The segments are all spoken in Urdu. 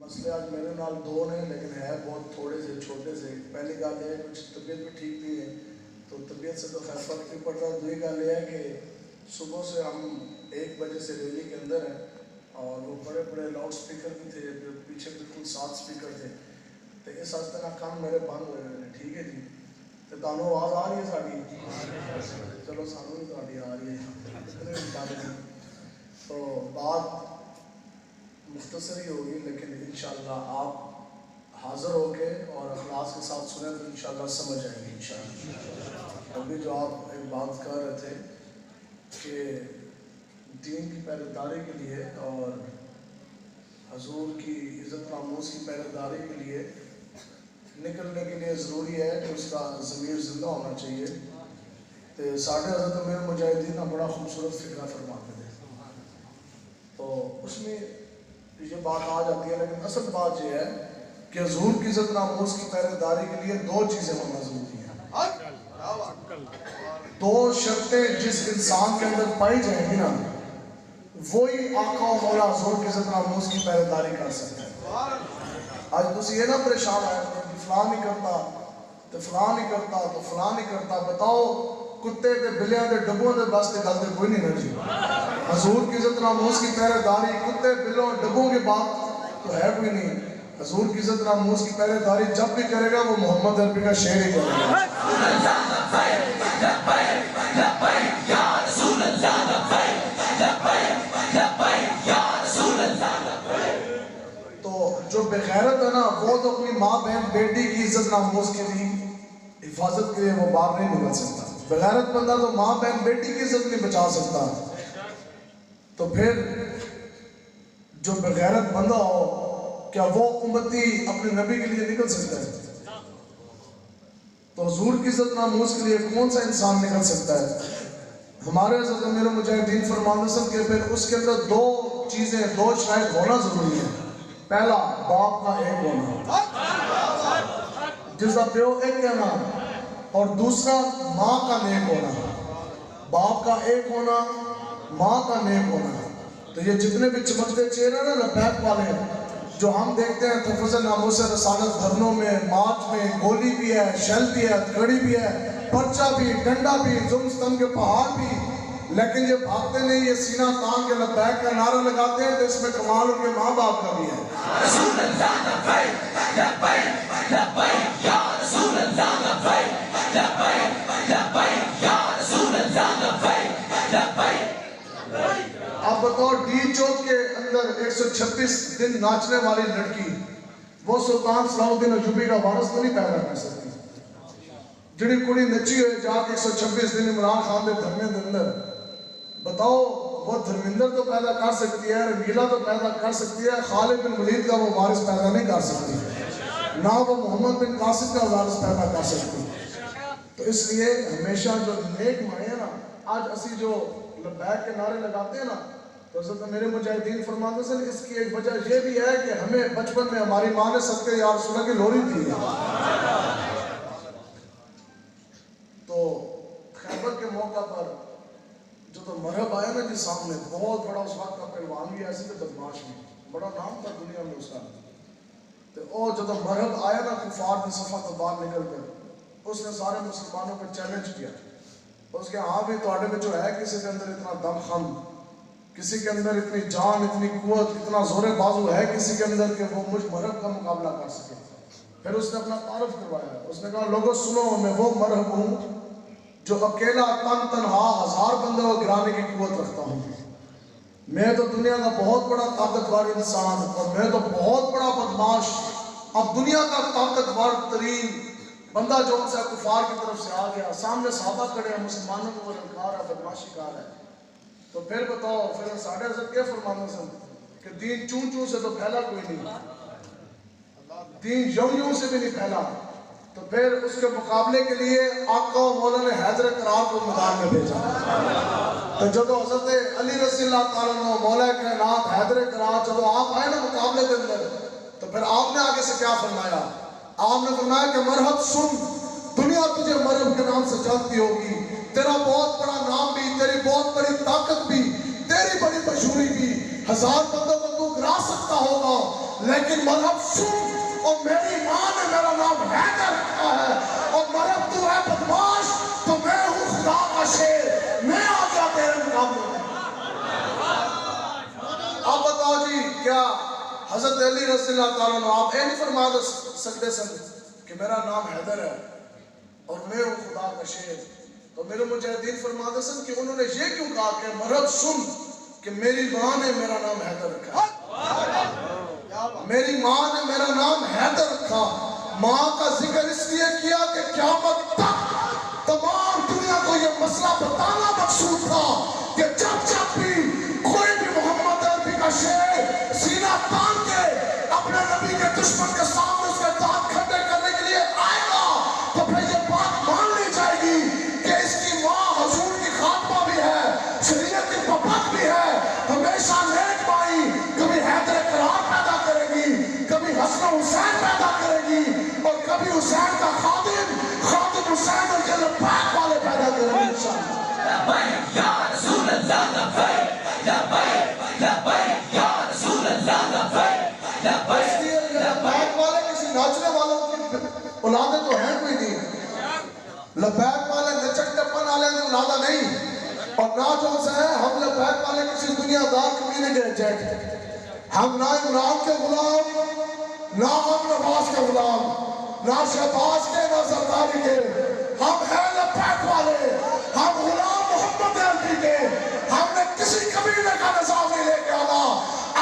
مسئلے آج میرے نال دو نے لیکن ہے بہت تھوڑے سے چھوٹے سے. پہلی گل یہ ہے کچھ طبیعت بھی ٹھیک نہیں ہے تو طبیعت سے تو خیر فرق نہیں پڑتا. دوسری گل یہ ہے کہ صبح سے ہم 1 بجے سے ریلی کے اندر ہیں اور وہ بڑے بڑے لاؤڈ اسپیکر بھی تھے, پیچھے بالکل 7 اسپیکر تھے. تو اس واسطے نہ کام میرے بند ہوئے ہیں. ٹھیک ہے جی, تو تمہیں آواز آ رہی ہے ساری؟ چلو سانوں بھی تاری آ رہی ہے. تو بات مختصر ہی ہوگی لیکن انشاءاللہ آپ حاضر ہو کے اور اخلاص کے ساتھ سنیں تو انشاءاللہ سمجھ آئیں گے انشاءاللہ. ابھی جو آپ ایک بات کر رہے تھے کہ دین کی پہرے داری کے لیے اور حضور کی عزت ناموس کی پہرے داری کے لیے نکلنے کے لیے ضروری ہے کہ اس کا ضمیر زندہ ہونا چاہیے. تو ساڑھے حضرت امیر مجاہدین بڑا خوبصورت فکرہ فرماتے تھے. تو اس میں یہ بات آ جاتی ہے لیکن اصل بات یہ ہے کہ حضور کی عزت ناموس کی پہرے داری کے لیے 2 چیزیں ہونا ضروری ہیں. 2 شرطیں جس انسان کے اندر پائی جائیں گی نا وہی آقا و مولا حضور کی عزت ناموس کی پہرے داری کر سکتے ہیں. آج تسی یہ نہ پریشان ہے کہ فلاں نہیں کرتا تو فلاں نہیں کرتا تو فلاں نہیں کرتا. بتاؤ کتے تے بلیاں تے ڈبوں دے بس تے گل تے کوئی نہیں رہ جی. حضور کی عزت ناموس کی پہرے داری کتے بلوں ڈبوں کی بات تو ہے کوئی نہیں. حضور کی عزت ناموس کی پہرے داری جب بھی کرے گا وہ محمد عربی کا شعر ہی کرے گا. تو جو بغیرت ہے نا وہ تو اپنی ماں بہن بیٹی کی عزت ناموس کے لیے حفاظت کے لیے وہ باہر نہیں نکل سکتا. بغیرت بندہ تو ماں بہن بیٹی کی عزت نہیں بچا سکتا. تو پھر جو بغیرت بندہ ہو کیا وہ امتی اپنے نبی کے لیے نکل سکتا ہے؟ تو حضور کی عزت ناموس کے لیے کون سا انسان نکل سکتا ہے؟ ہمارے حضرت امیر مجاہدین فرماندہ صاحب کے پھر اس کے اندر 2 چیزیں 2 شرائط ہونا ضروری ہے. پہلا باپ کا ایک ہونا جس کا پیو ایک کہنا اور دوسرا ماں کا نیک ہونا. باپ کا ایک ہونا ماں کا نیک ہونا. تو یہ جتنے بھی چمکتے چہرے نا لبیک والے جو ہم دیکھتے ہیں تحفظ ناموس رسالت دھرنوں میں مارچ میں گولی بھی ہے, شیل بھی ہے, کڑی بھی ہے, پرچہ بھی, ڈنڈا بھی, ستم کے پہاڑ بھی, لیکن یہ بھاگتے نہیں, یہ سینہ تان کے لبیک کا نعرہ لگاتے ہیں. تو اس میں کمال ان کے ماں باپ کا بھی ہے. رسول اللہ لبیک لبیک لبیک یا رسول اللہ لبیک لبیک لبیک یا رسول اللہ لبیک لبیک. آپ بتاؤ ڈی چوک کے اندر 126 دن ناچنے والی لڑکی وہ سلطان صلاح الدین ایوبی کا وارث تو نہیں پیدا کر سکتی. جڑی کڑی نچی ہوئے جا کے 126 دن عمران خان دے دھرنے دے اندر بتاؤ وہ دھرمندر تو پیدا کر سکتی ہے, رنگیلا تو پیدا کر سکتی ہے, خالد بن ولید کا وہ وارث پیدا نہیں کر سکتی, نہ وہ محمد بن قاسم کا وارث پیدا کر سکتی. تو اس لیے ہمیشہ جو نیک مائیں ہیں نا, آج اسی جو لبیک کے نعرے لگاتے ہیں نا, تو حضرت میرے مجاہدین فرماتے ہیں اس کی ایک وجہ یہ بھی ہے کہ ہمیں بچپن میں ہماری ماں نے صدقے یا رسول اللہ کی لوری دی ہے. تو خیبر کے موقع پر جو تو مرہب آیا نا جی سامنے, بہت بڑا اس وقت کا پہلوان بھی ایسی تو بدماش بھی, بڑا نام تھا دنیا میں اس کا. تو جو تو مرہب آیا نا کفار کی صفحہ تو باہر نکل کر اس نے سارے مسلمانوں کو چیلنج کیا. اس کے ہاں بھی توڑے میں جو ہے کسی کے اندر اتنا دم خم, کسی کے اندر اتنی جان, اتنی قوت, اتنا زور بازو ہے کسی کے اندر کہ وہ مجھ مرہب کا مقابلہ کر سکے. پھر اس نے اپنا تعارف کروایا. اس نے کہا لوگوں سنو, میں وہ مرہب ہوں جو اکیلا تنہا 1000 بندوں کو گرانے کی قوت رکھتا ہوں. میں تو دنیا کا بہت بڑا طاقتور انسان اور میں تو بہت بڑا بدماش. اب دنیا کا طاقتور ترین بندہ جو ان سے کفار کی طرف سے آ گیا, سامنے صحابہ کھڑے ہیں, مسلمانوں کو وہ للکار ہے, بدماشی کار ہے. تو پھر بتاؤ پھر ساڑھے حضرت کیا فرمانے سے کہ دین چون چون سے تو پھیلا کوئی نہیں, دین یوں یوں سے بھی نہیں پھیلا. تو پھر اس کے مقابلے کے لیے آقا و مولا نے حیدر کرار کو میدان میں بھیجا. تو جب حضرت علی رضی اللہ تعالیٰ عنہ مولا کائنات حیدر کرار جب آپ آئے نا مقابلے کے اندر, تو پھر آپ نے آگے سے کیا فرمایا؟ آپ نے فرمایا کہ مرحب سن, دنیا تجھے مرحب کے نام سے جانتی ہوگی, تیرا بہت بڑا نام بھی, تیری بہت بڑی طاقت بھی, تیری بڑی مشہوری بھی, 1000 بندوں کو تو گرا سکتا ہوگا, لیکن مذہب سن، اور میری ماں نے میرا نام حیدر رکھا ہے، اور مذہب تو ہے بدماش تو میں ہوں خدا کا شیر، میں آ گیا تیرے مقابلے میں۔ آپ بتاؤ جی، کیا حضرت علی رضی اللہ تعالیٰ عنہ آپ نہیں فرما سکتے سن کہ میرا نام حیدر ہے اور میں ہوں خدا کا شیر؟ تو میرے مجاہدین فرماتے سن کہ انہوں نے یہ کیوں کہا کہ مرحب سن کہ میری ماں نے میرا نام حیدر رکھا ہے، میری ماں نے میرا نام حیدر رکھا۔ ماں کا ذکر اس لیے کیا کہ قیامت تک تمام دنیا کو یہ مسئلہ بتانا مقصود تھا کہ جب جب بھی کوئی بھی محمد عربی کا شیر سینہ تان کے اپنے نبی کے دشمن کے سامنے اس کے دانت کھٹے کرنے کے لیے آئے گا تو پھر یہ بات مان لی جائے گی کہ اس کی ماں حضور کی خاتمہ بھی ہے، شریعت کی پپت بھی ہے، ہمیشہ نیک مائی، کبھی حیدر کرار پیدا کرے گی، کبھی حسن و حسین پیدا کرے گی، اور کبھی حسین کا خادم حسین اور یہ لبیک والے پیدا کرے گی انشاءاللہ۔ لبیک یا رسول اللہ، لبیک لبیک لبیک یا رسول اللہ، لبیک لبیک۔ اس لیے لبیک والے کسی ناچنے والوں کی اولادیں تو ہیں کوئی نہیں، لبیک والے نچک ٹپن والے کی اولادہ نہیں، اور نہ جو سے ہیں ہم لبیک والے کسی دنیا دار کمینے کے ایجنٹ، ہم نہ عمران کے غلام، نہ ہم نواز کے غلام، نہ شہباز کے، نہ زرداری کے، ہم ہیں لبیک والے، ہم غلام محمد عربی کے۔ ہم نے کسی قبیلے کا نظام نہیں لے کے آنا،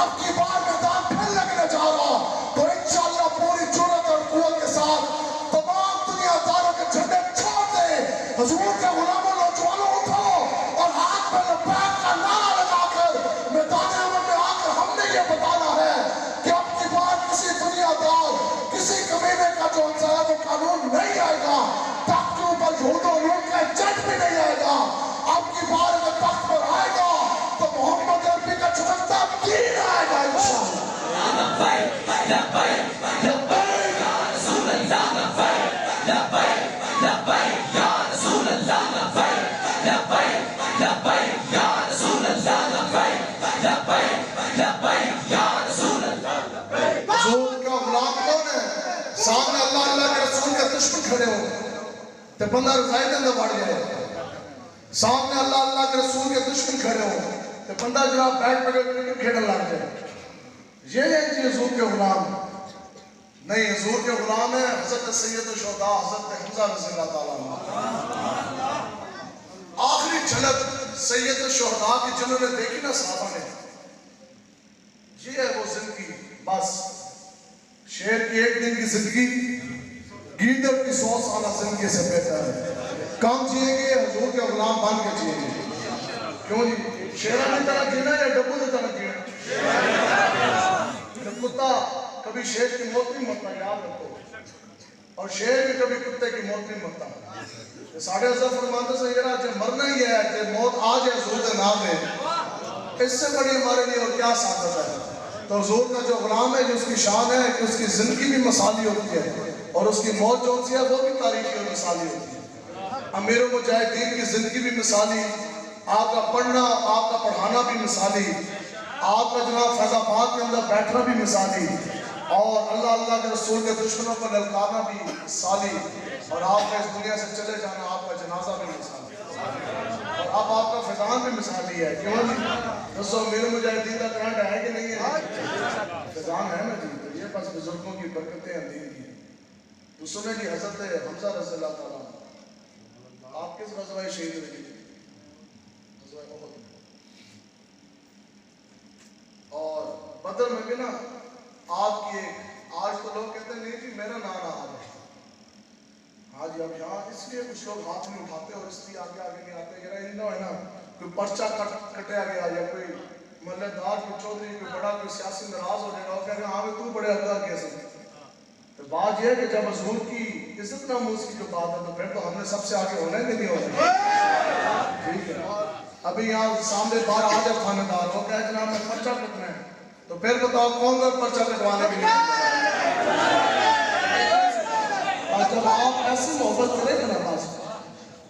اب کی بار میدان پھر لگنے جا رہا تو انشاءاللہ پوری جرأت اور قوت کے ساتھ تمام دنیا داروں کے جھنڈے چھوڑ دیں، حضور کے غلاموں نوجوانوں اٹھو اور ہاتھ میں لبیک کا نعرہ لگا کر میدان عمل میں آ کر ہم نے یہ بتانا ہے کہ اب کی بار کسی دنیا دار، کسی قبیلے کا جو ہے وہ قانون نہیں آئے گا، تخت کے اوپر جھوٹ و لوٹ کا جج بھی نہیں آئے گا۔ اب کی بار اگر تخت پر آئے گا تو محمد عربی کا چمکتا دین آئے گا انشاءاللہ۔ لبیک لبیک لبیک یا رسول اللہ، لبیک لبیک لبیک یا رسول اللہ، لبیک لبیک لبیک یا رسول اللہ، لبیک لبیک لبیک یا رسول اللہ۔ حضور کا غلام کون ہے؟ سامنے اللہ اللہ کے رسول کے دشمن کھڑے ہو تو بندہ رضائی دے اندر بڑھ جائے، سامنے اللہ اللہ کے رسول کے دشمن کھڑے ہو تو بندہ جناب بیٹ پکڑ کے کھیڑنے لگ جائے۔ یہ ہے جی حضور کے غلام نہیں، حضور کے غلام ہے حضرت سید الشہداء حضرت حمزہ رضی اللہ تعالیٰ عنہ۔ آخری جھلک سید الشہداء کی جنہوں نے دیکھی نا صحابہ نے، یہ ہے وہ زندگی، بس شیر کی ایک دن کی زندگی گیدڑ کی 100 سالہ زندگی سے بہتر ہے۔ کام جیئیں گے حضور کے غلام بن کے جیئیں گے، کیوں جی شیرہ نے طرح جینا یا ڈبو نے طرح جینا؟ کتا کبھی شیر کی موت نہیں مرتا، یاد رکھو، اور شیر بھی کبھی کتے کی موت نہیں مرتا۔ ساڑھے حضرت فرماتے سے یہ رہا کہ مرنا ہی ہے کہ موت آ جائے حضور کے نام میں، اس سے بڑی ہمارے لیے اور کیا سعادت ہے۔ تو حضور کا جو غلام ہے جو اس کی شان ہے کہ اس کی زندگی بھی مثالی ہوتی ہے اور اس کی موت جو ہے وہ بھی تاریخی اور مثالی ہوتی ہے۔ امیر و مجاہدین کی زندگی بھی مثالی، آپ کا پڑھنا آپ کا پڑھانا بھی مثالی، آپ کا جناب فیض آباد کے اندر بیٹھنا بھی مثالی، اور اللہ اللہ کے رسول کے دشمنوں کو للکارنا بھی مثالی، اور آپ کا اس دنیا سے چلے جانا آپ کا جنازہ بھی مثالی، اور اب آپ کا فیضان بھی مثالی ہے۔ کیوں جی دوستو امیر و مجاہدین کا کرنٹ ہے کہ نہیں ہے؟ فیضان ہے نا جی، یہ بس بزرگوں کی برکتیں ہیں دین کی۔ تو سنیں جی حضرت حمزہ رضی اللہ تعالیٰ آپ کس غزوہ شہید ہوئی؟ غزوہ احد۔ اور بدر میں بھی نا آپ کی ایک، آج تو لوگ کہتے ہیں نہیں جی میرا نام آ رہا ہے، ہاں جی اب یہاں اس لیے کچھ لوگ ہاتھ نہیں اٹھاتے اور اس لیے آگے آگے نہیں آتے، یہ رہا ہے نا کوئی پرچہ کٹیا گیا یا کوئی محلے دار کوئی چودھری کوئی بڑا کوئی سیاسی ناراض ہو جائے گا اور کہہ رہے ہیں ہاں تو بڑے حقدار کیسے؟ تو بات یہ ہے کہ جب حضور کی عزت ناموس کی جو بات ہے تو پھر تو ہم نے سب سے آگے ہونا ہی نہیں ہونا۔ ٹھیک ہے، ابھی یہاں سامنے بار آ جائے تھانے دار وہ کہے جناب میں پرچہ کٹنا ہے، تو پھر بتاؤ کون لوگ پرچہ کٹوانے کے لیے؟ اور جب آپ ایسی محبت کریں گے نا بس،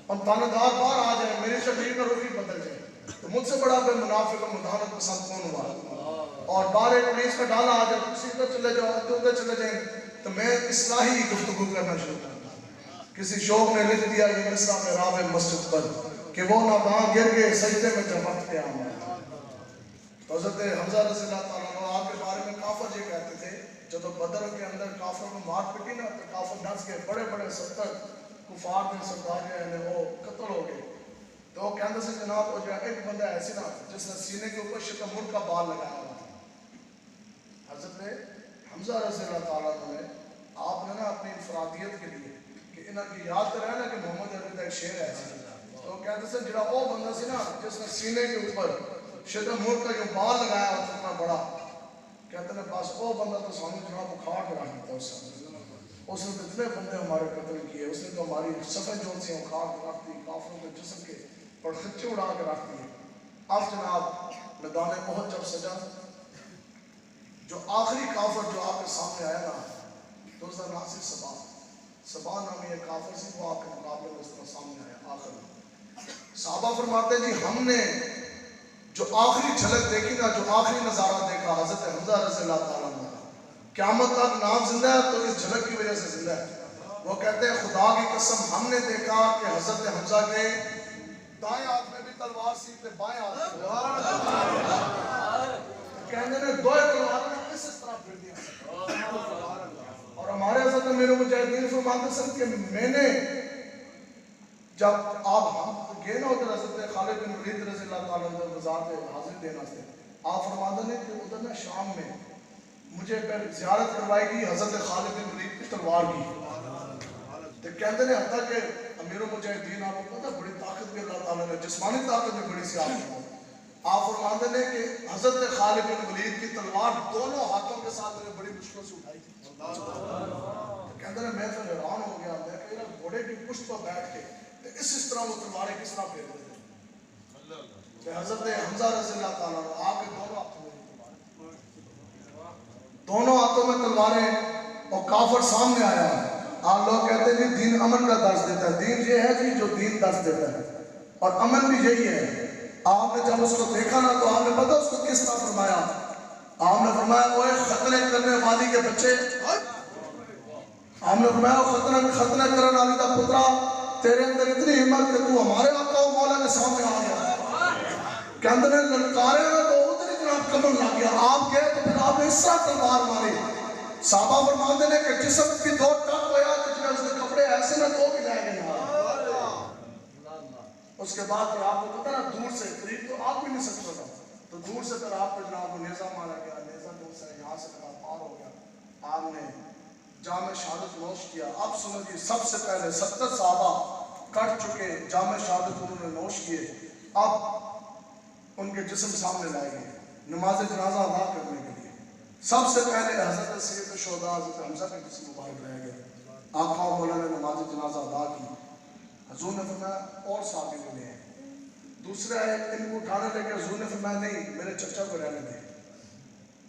اور تھانے دار باہر آ جائیں، میری شبیر کا رخ ہی بدل جائے، تو مجھ سے بڑا کوئی منافق و مداحنت پسند کون ہوا؟ اور بارے پولیس کا ڈالا آ جائے کسی ادھر چلے جاؤ ادھر چلے جائیں تو میں اصلاحی گفتگو کرنا شروع کرتا. کسی شوق نے لکھ دیا یہ مصرع محراب مسجد پر کہ وہ نہ وہاں گر گئے سجدے میں جب وقت قیامت. تو حضرت حمزہ رضی اللہ تعالیٰ عنہ آپ کے بارے میں کافر یہ کہتے تھے جب بدر کے اندر کافر کو مار پٹی نا تو کافر ڈس کے بڑے بڑے 70 کفار نے سردار جو ہے وہ قتل ہو گئے. تو وہ کہتے سے جناب وہ جو ہے ایک بندہ ایسی نا جس نے سینے کے اوپر شتم ملک کا بال لگایا ہوا تھا. حضرت حمزہ رضی اللہ تعالیٰ عنہ نے آپ نے نا اپنی انفرادیت کے لیے کہ انہاں کی یاد تو رہے نا کہ محمد عربی کا ایک شعر ہے ایسا. تو کہتے سے جڑا وہ بندہ سی نا جس نے سینے کے اوپر شتم ملک کا جو بال لگایا ہوا تھا اتنا بڑا کہتے ہیں بس وہ بندہ تو سامنے جناب اکھاڑ کے رکھ دیتا اس نے اتنے بندے ہمارے قتل کیے اس نے تو ہماری صفحے جو سے اکھاڑ کے رکھ دی کافروں کے جسم کے اور خچے اڑا کے رکھ دیے. اب جناب میدان احد جب سجا جو آخری کافر جو آپ کے سامنے آیا نا تو اس کا نام سی صبا نامی ایک کافر سی وہ آپ کے مقابلے میں اس طرح سامنے آیا آخر. صحابہ فرماتے جی ہم نے جو آخری جھلک دیکھی نا جو آخری نظارہ دیکھا حضرت حمزہ رضی اللہ تعالیٰ عنہ کا قیامت تک نام زندہ ہے تو اس جھلک کی وجہ سے زندہ ہے. وہ کہتے ہیں خدا کی قسم ہم نے دیکھا کہ حضرت حمزہ کے دائیں ہاتھ میں بھی تلوار سی تھے بائیں ہاتھ کہنے نے دو تلواروں نے اس طرح پھر دیا. اور ہمارے حضرت میرے مجاہدین فرماتے سن کہ میں نے جب آپ ہم گئے نا ادھر حضرت خالد بن ولید رضی اللہ تعالیٰ عنہ مزار پہ حاضر دینا سے آپ فرماتے ہیں کہ ادھر نا شام میں مجھے پھر زیارت کروائی گئی حضرت خالد بن ولید کی تلوار کی. تو کہتے ہیں حتیٰ کہ امیر المجاہدین آپ کو پتہ بڑی طاقت بھی اللہ تعالیٰ نے جسمانی طاقت بھی بڑی سی آپ فرماتے ہیں کہ حضرت خالد بن ولید کی تلوار دونوں ہاتھوں کے ساتھ میں نے بڑی مشکل سے اٹھائی تھی. کہتے ہیں میں پھر حیران ہو گیا میں کہ گھوڑے کی پشت پر بیٹھ کے اس طرح وہ تلواریں کس طرح پھیر دیتے کہ حضرت حمزہ رضی اللہ تعالیٰ عنہ آپ کے دونوں ہاتھوں میں تلواریں اور کافر سامنے آیا. آپ لوگ کہتے ہیں کہ دین امن کا درس دیتا ہے. دین یہ ہے جی جو دین درس دیتا ہے اور امن بھی یہی ہے. آپ نے جب اس کو دیکھا نا تو آپ نے پتا اس کو کس طرح فرمایا. آپ نے فرمایا وہ ختنے کرنے والی کے بچے آپ نے فرمایا ختنے کرنے والی کا پترا تیرے اندر اتنی ہمت کہ تو ہمارے آقا و مولا کے سامنے آ گیا کہ اندر نے للکارے نا تو ادھر ہی جناب کمر لگ گیا. آپ گئے تو پھر آپ نے اس طرح تلوار ماری. صحابہ فرماتے ہیں کہ جسم کی دو ٹک ہویا تو جنہیں اس کے کپڑے ایسے نہ دھو کے جائے گئے. اس کے بعد پھر آپ کو پتا نا دور سے قریب تو آپ بھی نہیں سکتا تھا تو دور سے پھر آپ پہ جناب کو نیزہ مارا گیا. نیزہ دور سے یہاں سے جناب پار ہو گیا. آپ نے جامع شہادت نوش کیا. اب سنو جی سب سے پہلے 70 صحابہ کٹ چکے جامع شہادت انہوں نے نوش کیے. اب ان کے جسم سامنے لائے گئے نماز جنازہ ادا کرنے کے لیے. سب سے پہلے حضرت سید الشہداء حضرت حمزہ کے جسم مبارک رہ گئے. آقا و مولا نے نماز جنازہ ادا کی. حضور نے فرمایا اور صحابی ملے ہیں. دوسرا ہے ان کو اٹھانے لے کے حضور نے فرمایا نہیں میرے چچا کو رہنے دیں.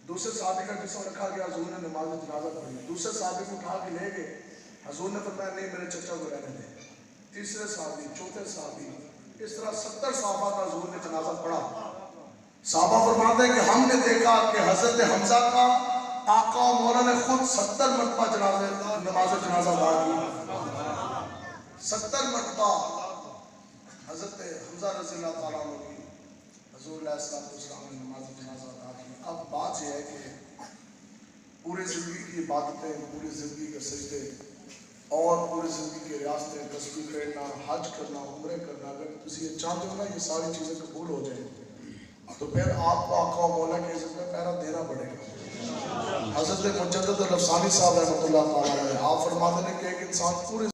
دوسرے صحابی کا جسم رکھا گیا حضور نے نماز جنازہ پڑھی. دوسرے صحابی کو اٹھا کے لے گئے حضور نے فرمایا نہیں میرے چچا کو رہنے دیں. تیسرے صحابی چوتھے صحابی اس طرح 70 صحابہ کا حضور نے جنازہ پڑھا. صحابہ فرماتے ہیں کہ ہم نے دیکھا کہ حضرت حمزہ کا آقا و مولا نے خود 70 مرتبہ نماز جنازہ ادا کی. 70 مرتبہ حضرت حمزہ رضی اللہ تعالیٰ عنہ کی حضور علیہ السلام نے نماز جنازہ ادا کی. اب بات یہ ہے کہ پورے زندگی کی عبادتیں پوری زندگی کے سجدے اور پوری زندگی کے ریاستیں تسبیح کرنا حج کرنا عمرے کرنا اگر تسی یہ چاہتے ہو نا یہ ساری چیزیں قبول ہو جائیں تو پھر آپ کو آقا و مولا کی عزت میں پہرا دینا پڑے گا. حضرت مجدد الافسانی صاحب رحمۃ اللہ تعالیٰ علیہ آپ فرماتے ہیں کہ ایک انسان پورے